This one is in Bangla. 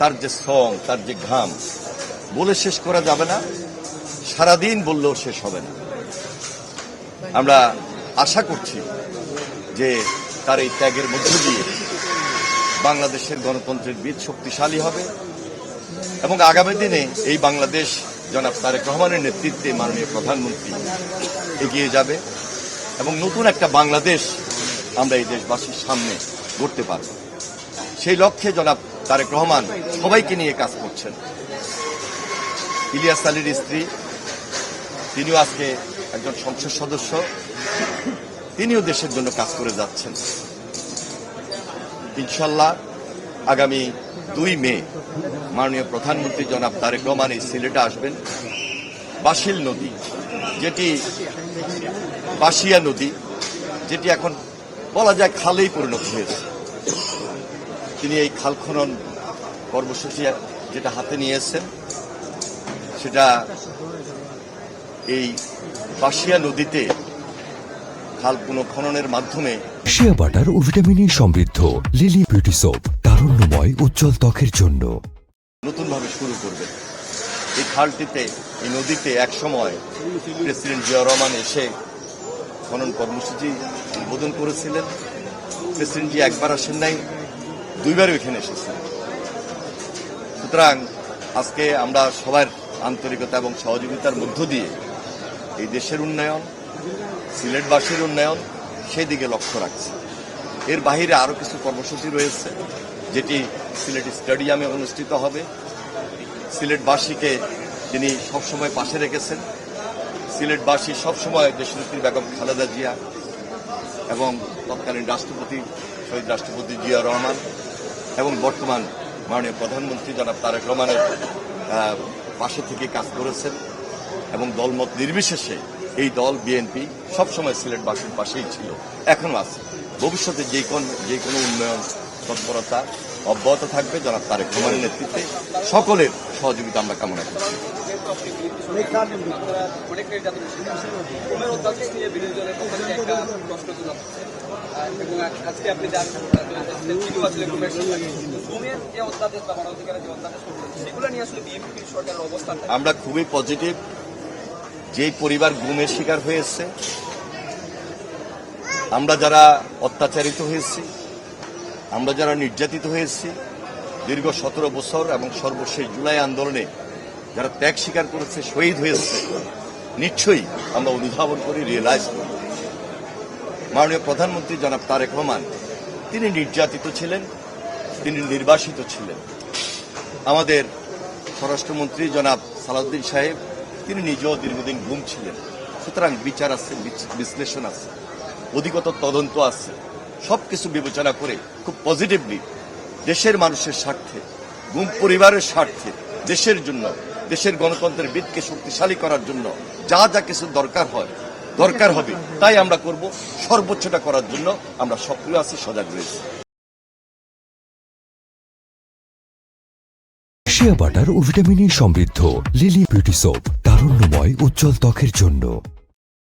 তার যে শ্রম, তার যে ঘাম বলে শেষ করা যাবে না, সারাদিন বললেও শেষ হবে না। আমরা আশা করছি যে তার এই ত্যাগের মধ্য দিয়ে বাংলাদেশের গণতন্ত্রের বীজ শক্তিশালী হবে এবং আগামী দিনে এই বাংলাদেশ জনাব তারেক রহমানের নেতৃত্বে মাননীয় প্রধানমন্ত্রী এগিয়ে যাবে এবং নতুন একটা বাংলাদেশ আমরা এই দেশবাসীর সামনে গড়তে পারব। সেই লক্ষ্যে জনাব তারেক রহমান সবাইকে নিয়ে কাজ করছেন। ইলিয়াস আলীর স্ত্রী, তিনিও আজকে একজন সংসদ সদস্য, তিনিও দেশের জন্য কাজ করে যাচ্ছেন। ইনশাল্লাহ আগামী 2 মে মাননীয় প্রধানমন্ত্রী জনাব তারেক রহমান এই সিলেটে আসবেন। বাসিল নদী, যেটি বাসিয়া নদী, যেটি এখন বলা যায় খালেই পরিণত হয়েছে, তিনি এই খাল খনন কর্মসূচি যেটা হাতে নিয়েছেন, সেটা এই বাসিয়া নদীতে খাল পুনঃখননের মাধ্যমে শিয়া বাটার ও ভিটামিন সমৃদ্ধ লিলি বিউটি সোপ, তারুণ্যময় উজ্জ্বল ত্বকের জন্য নতুনভাবে শুরু করবে। এই খালটিতে, এই নদীতে একসময় প্রেসিডেন্ট জিয়া রহমান এসে খনন কর্মসূচি উদ্বোধন করেছিলেন। প্রেসিডেন্ট জিয়া একবার আসেন নাই, 2বারও এখানে এসেছেন। সুতরাং আজকে আমরা সবার আন্তরিকতা এবং সহযোগিতার মধ্য দিয়ে এই দেশের উন্নয়ন, সিলেটবাসীর উন্নয়ন সেই দিকে লক্ষ্য রাখছি। এর বাহিরে আরও কিছু কর্মসূচি রয়েছে, যেটি সিলেট স্টেডিয়ামে অনুষ্ঠিত হবে। সিলেটবাসীকে তিনি সবসময় পাশে রেখেছেন। সিলেটবাসী সবসময় দেশনেত্রী বেগম খালেদা জিয়া এবং তৎকালীন রাষ্ট্রপতি শহীদ রাষ্ট্রপতি জিয়া রহমান এবং বর্তমান মাননীয় প্রধানমন্ত্রী জনাব তারেক রহমানের পাশে থেকে কাজ করেছেন এবং দলমত নির্বিশেষে এই দল বিএনপি সবসময় সিলেটবাসীর পাশেই ছিল, এখনো আছে। ভবিষ্যতে যে কোনো উন্নয়ন তৎপরতা অব্যাহত থাকবে জনাব তারেক রহমানের নেতৃত্বে। সকলের সহযোগিতা আমরা কামনা করছি। আমরা খুবই পজিটিভ। যেই পরিবার গুমের শিকার হয়েছে, আমরা যারা অত্যাচারিত হয়েছি, আমরা যারা নির্যাতিত হয়েছি দীর্ঘ 17 বছর এবং সর্বশেষ জুলাই আন্দোলনে যারা ত্যাগ স্বীকার করেছে, শহীদ হয়েছে, নিশ্চয়ই আমরা অনুধাবন করি, রিয়েলাইজ করি। মাননীয় প্রধানমন্ত্রী জনাব তারেক রহমান তিনি নির্যাতিত ছিলেন, তিনি নির্বাসিত ছিলেন। আমাদের স্বরাষ্ট্রমন্ত্রী জনাব সালাউদ্দিন সাহেব তিনি নিজেও দীর্ঘদিন গুম ছিলেন। সুতরাং বিচার আছে, বিশ্লেষণ আছে, অধিকতর তদন্ত আছে। সবকিছু বিবেচনা করে খুব পজিটিভলি দেশের মানুষের স্বার্থে, গুম পরিবারের স্বার্থে, দেশের জন্য, দেশের গণতন্ত্রের ভিতকে শক্তিশালী করার জন্য যা যা কিছু দরকার হবে তাই আমরা করব। সর্বোচ্চটা করার জন্য আমরা সক্রিয় আছি, সজাগ রয়েছি। শিয়া বাটার ও ভিটামিন সমৃদ্ধ লিলি বিউটি সোপ, তারুণ্যময় উজ্জ্বল ত্বকের জন্য।